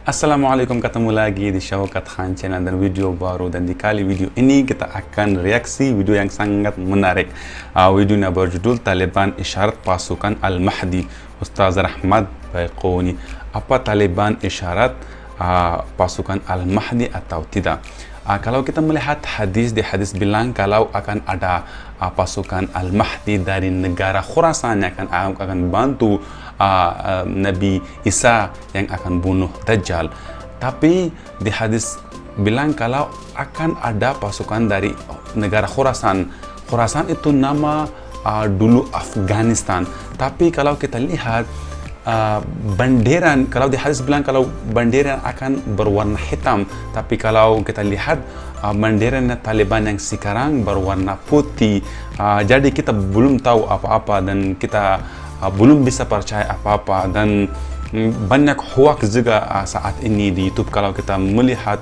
Assalamualaikum, ketemu lagi di Syaukat Khan Channel dan video baru. Dan di kali video ini kita akan reaksi video yang sangat menarik. Videonya berjudul Taliban Isyarat Pasukan Al-Mahdi, Ustaz Rahmat Baiquni. Apa Taliban isyarat pasukan Al-Mahdi atau tidak? Kalau kita melihat hadis, di hadis bilang kalau akan ada pasukan Al-Mahdi dari negara Khurasan yang akan bantu Nabi Isa yang akan bunuh Dajjal. Tapi di hadis bilang kalau akan ada pasukan dari negara Khurasan. Khurasan itu nama dulu Afghanistan. Tapi kalau kita lihat bendera, kalau di hadis bilang kalau bendera akan berwarna hitam, tapi kalau kita lihat bendera Taliban yang sekarang berwarna putih. Jadi kita belum tahu apa-apa dan kita belum bisa percaya apa-apa, dan banyak hoax juga saat ini di YouTube kalau kita melihat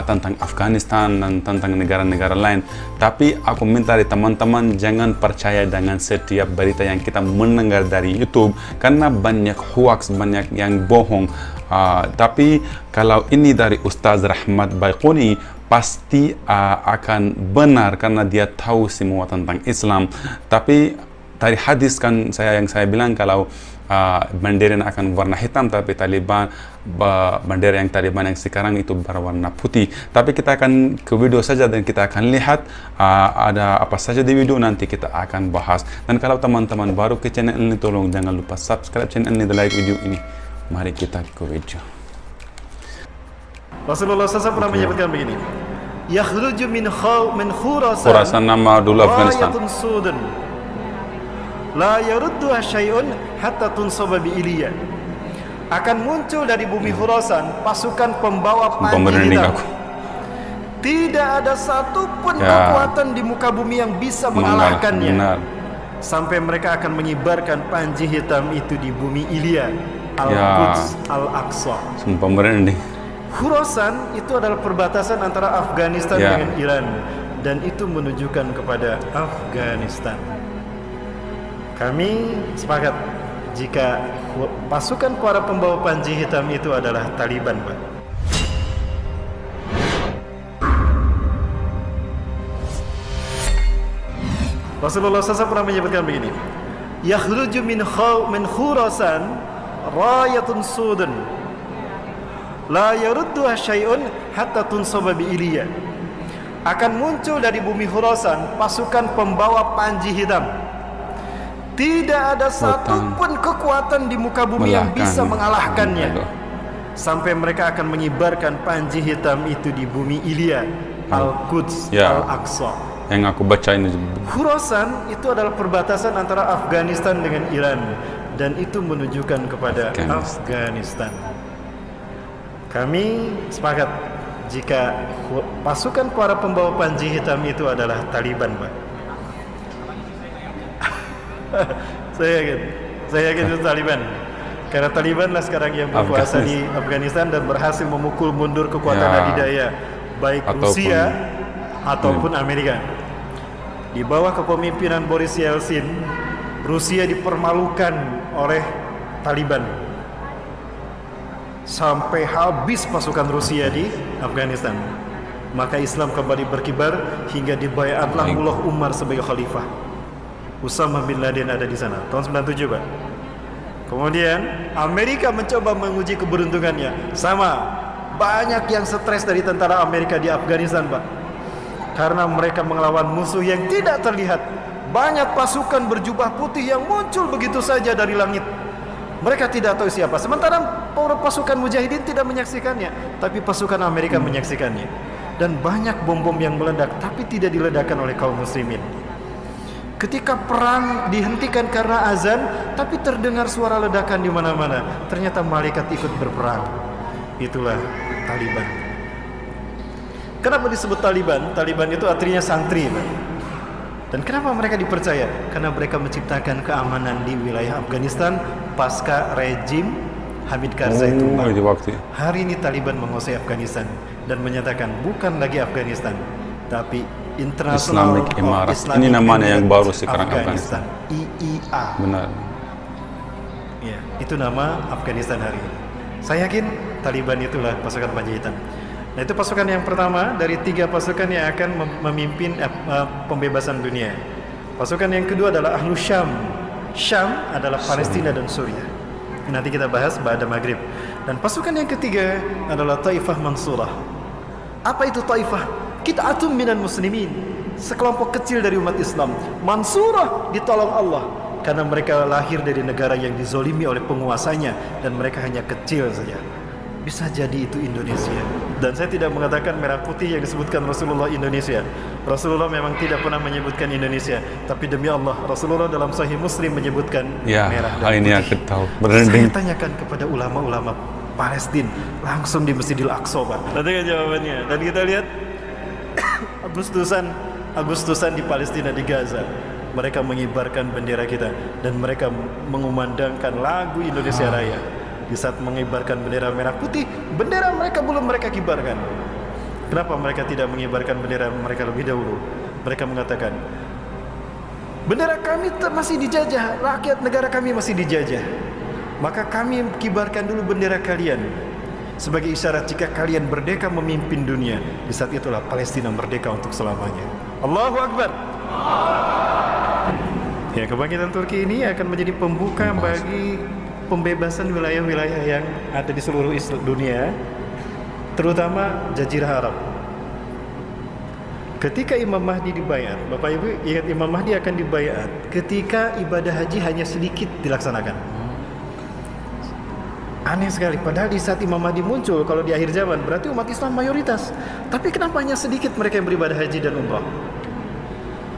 tentang Afghanistan dan tentang negara-negara lain. Tapi aku minta dari teman-teman jangan percaya dengan setiap berita yang kita mendengar dari YouTube, karena banyak hoax, banyak yang bohong. Tapi kalau ini dari Ustaz Rahmat Baiquni pasti akan benar karena dia tahu semua tentang Islam. Tapi dari hadis kan saya bilang kalau bendera akan warna hitam, tapi Taliban bendera yang Taliban yang sekarang itu berwarna putih. Tapi kita akan ke video saja dan kita akan lihat ada apa saja di video, nanti kita akan bahas. Dan kalau teman-teman baru ke channel ini, tolong jangan lupa subscribe channel ini dan like video ini. Mari kita ke video. Rasulullah SAW pernah menyebutkan begini, yakhruju min Khurasan nama dulu Afghanistan. La yarudduha syai'un hatta tunsaba bi Iliya. Akan muncul dari bumi Khurasan pasukan pembawa panji hitam. Tidak ada satupun kekuatan di muka bumi yang bisa mengalahkannya. Sampai mereka akan mengibarkan panji hitam itu di bumi Iliya, Al-Quds, Al-Aqsa. Sumpah merinding. Khurasan itu adalah perbatasan antara Afghanistan dengan Iran, dan itu menunjukkan kepada Afghanistan. Kami sepakat jika pasukan para pembawa panji hitam itu adalah Taliban, Pak. Rasulullah SAW pernah menyebutkan begini, yakhruju min Khurasan rayatun sudun la yarudduha syai'un hatta tunsaba bi Iliya. Akan muncul dari bumi Khurasan pasukan pembawa panji hitam. Tidak ada satupun kekuatan di muka bumi yang bisa mengalahkannya. Sampai mereka akan mengibarkan panji hitam itu di bumi Iliya, Al-Quds, Al-Aqsa. Yang aku baca ini. Khurasan itu adalah perbatasan antara Afghanistan dengan Iran, dan itu menunjukkan kepada Afghanistan. Kami sepakat jika pasukan para pembawa panji hitam itu adalah Taliban, Pak. Saya yakin itu Taliban, karena Taliban lah sekarang yang berkuasa di Afghanistan dan berhasil memukul mundur kekuatan adidaya baik Rusia ataupun Amerika. Di bawah kepemimpinan Boris Yeltsin, Rusia dipermalukan oleh Taliban sampai habis pasukan Rusia di Afghanistan. Maka Islam kembali berkibar hingga dibayatlah Mullah Umar sebagai khalifah. Usama bin Laden ada di sana tahun 97, Pak. Kemudian Amerika mencoba menguji keberuntungannya. Sama, banyak yang stres dari tentara Amerika di Afghanistan, Pak, karena mereka melawan musuh yang tidak terlihat. Banyak pasukan berjubah putih yang muncul begitu saja dari langit. Mereka tidak tahu siapa. Sementara pasukan mujahidin tidak menyaksikannya, tapi pasukan Amerika menyaksikannya. Dan banyak bom-bom yang meledak, tapi tidak diledakkan oleh kaum muslimin. Ketika perang dihentikan karena azan, tapi terdengar suara ledakan di mana-mana. Ternyata malaikat ikut berperang. Itulah Taliban. Kenapa disebut Taliban? Taliban itu artinya santri, Pak. Dan kenapa mereka dipercaya? Karena mereka menciptakan keamanan di wilayah Afghanistan pasca rejim Hamid Karzai tumbang. Hari ini Taliban menguasai Afghanistan dan menyatakan bukan lagi Afghanistan, tapi International Islamic Emirat. Ini namanya yang baru sekarang Afghanistan. IIA. Benar. Ya, itu nama Afghanistan hari ini. Saya yakin Taliban itulah pasukan Panjaitan. Nah, itu pasukan yang pertama dari 3 pasukan yang akan memimpin pembebasan dunia. Pasukan yang kedua adalah Ahlus Syam. Syam adalah Palestina dan Suriah. Nanti kita bahas pada Maghrib. Dan pasukan yang ketiga adalah Taifah Mansurah. Apa itu Taifah? Qit'atun minal muslimin, sekelompok kecil dari umat Islam. Mansurah, ditolong Allah, karena mereka lahir dari negara yang dizolimi oleh penguasanya dan mereka hanya kecil saja. Bisa jadi itu Indonesia. Dan saya tidak mengatakan merah putih yang disebutkan Rasulullah Indonesia. Rasulullah memang tidak pernah menyebutkan Indonesia, tapi demi Allah Rasulullah dalam Sahih Muslim menyebutkan merah dan putih. Ini aku tahu. Saya tanyakan kepada ulama-ulama Palestina langsung di Masjidil Aqsa, Pak. Nanti kan jawabannya. Dan kita lihat Agustusan di Palestina, di Gaza, mereka mengibarkan bendera kita dan mereka mengumandangkan lagu Indonesia Raya. Di saat mengibarkan bendera merah putih, bendera mereka belum mereka kibarkan. Kenapa mereka tidak mengibarkan bendera mereka lebih dahulu? Mereka mengatakan, bendera kami masih dijajah, rakyat negara kami masih dijajah. Maka kami kibarkan dulu bendera kalian sebagai isyarat jika kalian merdeka memimpin dunia. Di saat itulah Palestina merdeka untuk selamanya. Allahu Akbar. Ya, kebangkitan Turki ini akan menjadi pembuka bagi pembebasan wilayah-wilayah yang ada di seluruh dunia, terutama Jazirah Arab. Ketika Imam Mahdi dibaiat, Bapak Ibu ingat Imam Mahdi akan dibaiat ketika ibadah haji hanya sedikit dilaksanakan. Aneh sekali, padahal di saat Imam Mahdi muncul, kalau di akhir zaman berarti umat Islam mayoritas. Tapi kenapa hanya sedikit mereka yang beribadah haji dan umrah?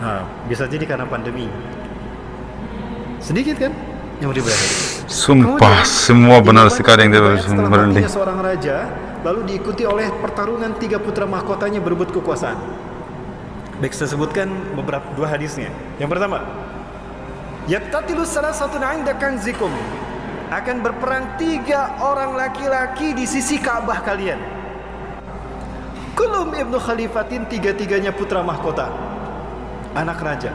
Nah, bisa jadi karena pandemi. Sedikit kan yang beribadah haji. Sumpah, semua benar sekali yang merending. Seorang raja lalu diikuti oleh pertarungan 3 putra mahkotanya berebut kekuasaan. Baik, saya sebutkan beberapa 2 hadisnya. Yang pertama, yaqtatilus salasatun 'inda kanzikum, akan berperang 3 orang laki-laki di sisi Ka'bah kalian. Kulum ibnu khalifatin, 3-tiganya putra mahkota, anak raja.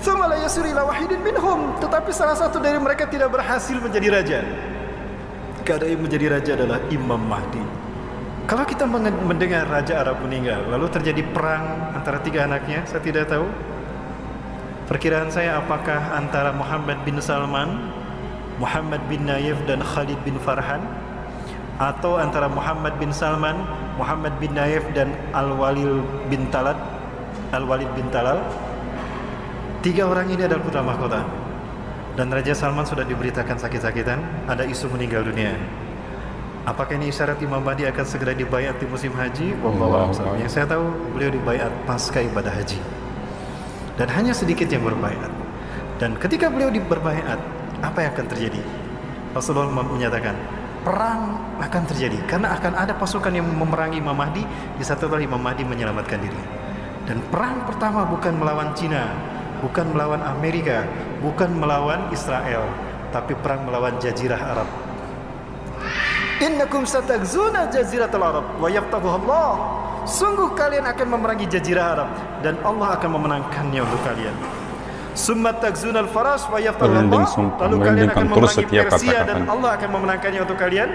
Tsumma la yasri ila wahidin minhum, tetapi salah satu dari mereka tidak berhasil menjadi raja. Karena yang menjadi raja adalah Imam Mahdi. Kalau kita mendengar raja Arab meninggal, lalu terjadi perang antara 3 anaknya, saya tidak tahu. Perkiraan saya apakah antara Muhammad bin Salman, Muhammad bin Nayef dan Khalid bin Farhan, atau antara Muhammad bin Salman, Muhammad bin Nayef dan Al-Walid bin Talal. 3 orang ini adalah putra mahkota. Dan Raja Salman sudah diberitakan sakit-sakitan, ada isu meninggal dunia. Apakah ini isyarat Imam Mahdi akan segera dibaiat di musim haji? Wallahu a'lam. Yang saya tahu beliau dibaiat pasca ibadah haji. Dan hanya sedikit yang berbaiat. Dan ketika beliau berbaiat, apa yang akan terjadi? Rasulullah menyatakan, perang akan terjadi karena akan ada pasukan yang memerangi Imam Mahdi. Di satu kali Imam Mahdi menyelamatkan diri. Dan perang pertama bukan melawan Cina, bukan melawan Amerika, bukan melawan Israel, tapi perang melawan Jazirah Arab. Innakum satagzuna jaziratal Arab wa yaftahuha Allah. Sungguh kalian akan memerangi Jazirah Arab dan Allah akan memenangkannya untuk kalian. Summa tagzunal faras wa yaftahuha Allah. Lalu kalian akan memerangi Persia dan Allah akan memenangkannya untuk kalian.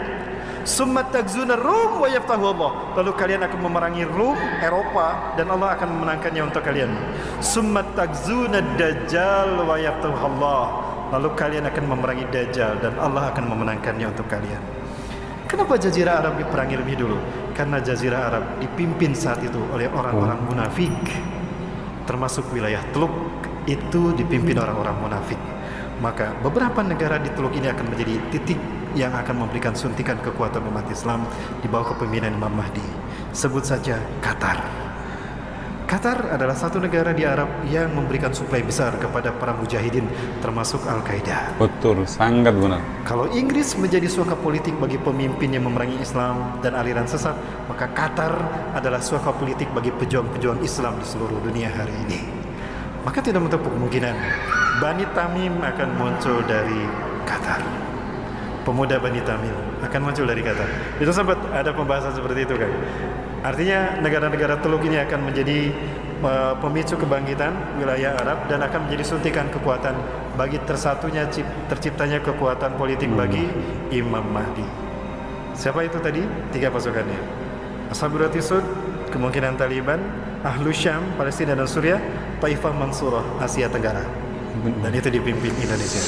Summa tagzunar Rum wa yaftahu Allah. Lalu kalian akan memerangi Rum, Eropa, dan Allah akan memenangkannya untuk kalian. Summa tagzunad Dajjal wa yaftahu Allah. Lalu kalian akan memerangi Dajjal dan Allah akan memenangkannya untuk kalian. Kenapa Jazirah Arab diperangi lebih dulu? Karena Jazirah Arab dipimpin saat itu oleh orang-orang munafik. Termasuk wilayah Teluk itu dipimpin orang-orang munafik. Maka beberapa negara di Teluk ini akan menjadi titik yang akan memberikan suntikan kekuatan umat Islam di bawah kepemimpinan Imam Mahdi. Sebut saja Qatar. Qatar adalah satu negara di Arab yang memberikan suplai besar kepada para mujahidin, termasuk Al-Qaeda. Betul, sangat benar. Kalau Inggris menjadi suaka politik bagi pemimpin yang memerangi Islam dan aliran sesat, maka Qatar adalah suaka politik bagi pejuang-pejuang Islam di seluruh dunia hari ini. Maka tidak menutup kemungkinan Bani Tamim akan muncul dari Qatar. Pemuda Bani Tamim akan muncul dari Qatar. Itu sempat ada pembahasan seperti itu kan. Artinya negara-negara Teluk ini akan menjadi pemicu kebangkitan wilayah Arab dan akan menjadi suntikan kekuatan bagi terciptanya kekuatan politik bagi Imam Mahdi. Siapa itu tadi? 3 pasukannya. Ashabul Ratisud, kemungkinan Taliban, Ahlus Syam, Palestina dan Suriah, Taifah Mansurah, Asia Tenggara. Dan itu dipimpin Indonesia.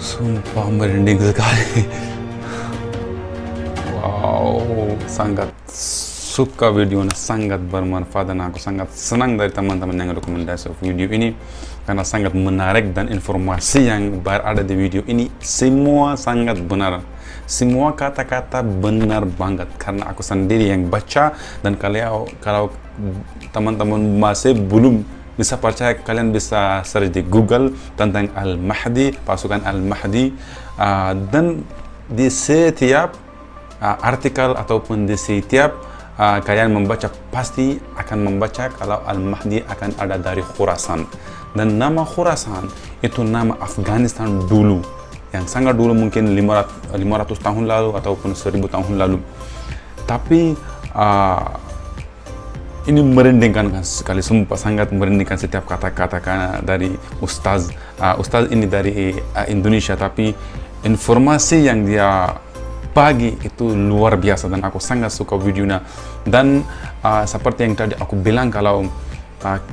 Sumpah merinding sekali. Wow, sangat suka videonya, sangat bermanfaat dan aku sangat senang dari teman-teman yang rekomendasi video ini karena sangat menarik dan informasi yang berada di video ini semua sangat benar. Semua kata-kata benar banget karena aku sendiri yang baca dan kalau teman-teman masih belum bisa percaya, kalian bisa search di Google tentang Al-Mahdi, pasukan Al-Mahdi, dan di setiap artikel ataupun di setiap kalian membaca pasti akan membaca kalau Al-Mahdi akan ada dari Khurasan, dan nama Khurasan itu nama Afghanistan dulu yang sangat dulu, mungkin 500 tahun lalu ataupun 1000 tahun lalu. Tapi ini merindingkan sekali, sumpah sangat merindingkan setiap kata-kata dari Ustaz ini dari Indonesia, tapi informasi yang dia bagi itu luar biasa dan aku sangat suka videonya. Dan seperti yang tadi aku bilang, kalau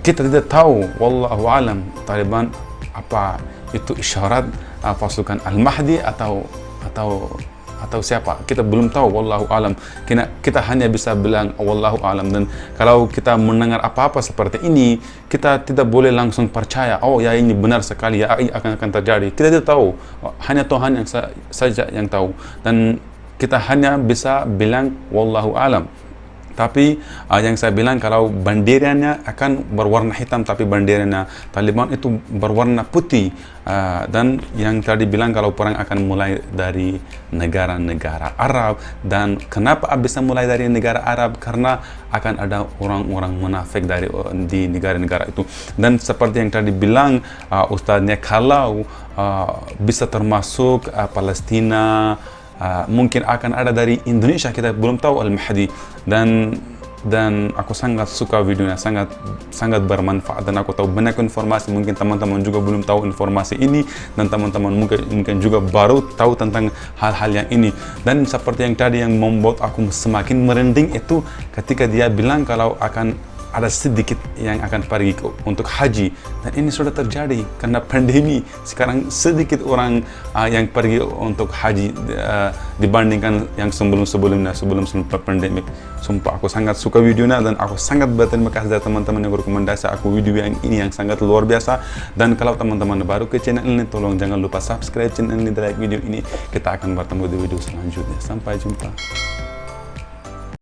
kita tidak tahu wallahu alam Taliban apa itu isyarat pasukan Al-Mahdi atau siapa, kita belum tahu wallahu alam. Kita hanya bisa bilang wallahu alam, dan kalau kita mendengar apa-apa seperti ini kita tidak boleh langsung percaya oh ya ini benar sekali, ya ini akan terjadi. Kita tidak tahu, hanya Tuhan yang saja yang tahu, dan kita hanya bisa bilang wallahu alam. Tapi yang saya bilang, kalau benderanya akan berwarna hitam tapi benderanya Taliban itu berwarna putih, dan yang tadi bilang kalau perang akan mulai dari negara-negara Arab. Dan kenapa bisa mulai dari negara Arab? Karena akan ada orang-orang munafik di negara-negara itu. Dan seperti yang tadi bilang ustadznya, kalau bisa termasuk Palestina, mungkin akan ada dari Indonesia, kita belum tahu Al-Mahdi. Dan aku sangat suka videonya, sangat bermanfaat, dan aku tahu banyak informasi. Mungkin teman-teman juga belum tahu informasi ini, dan teman-teman mungkin juga baru tahu tentang hal-hal yang ini. Dan seperti yang tadi yang membuat aku semakin merinding itu ketika dia bilang kalau akan ada sedikit yang akan pergi untuk haji, dan ini sudah terjadi karena pandemi. Sekarang sedikit orang yang pergi untuk haji dibandingkan yang sebelum pandemi. Sumpah aku sangat suka videonya, dan aku sangat berterima kasih dari teman-teman yang rekomendasi aku video yang ini yang sangat luar biasa. Dan kalau teman-teman baru ke channel ini, tolong jangan lupa subscribe channel ini, like video ini. Kita akan bertemu di video selanjutnya. Sampai jumpa.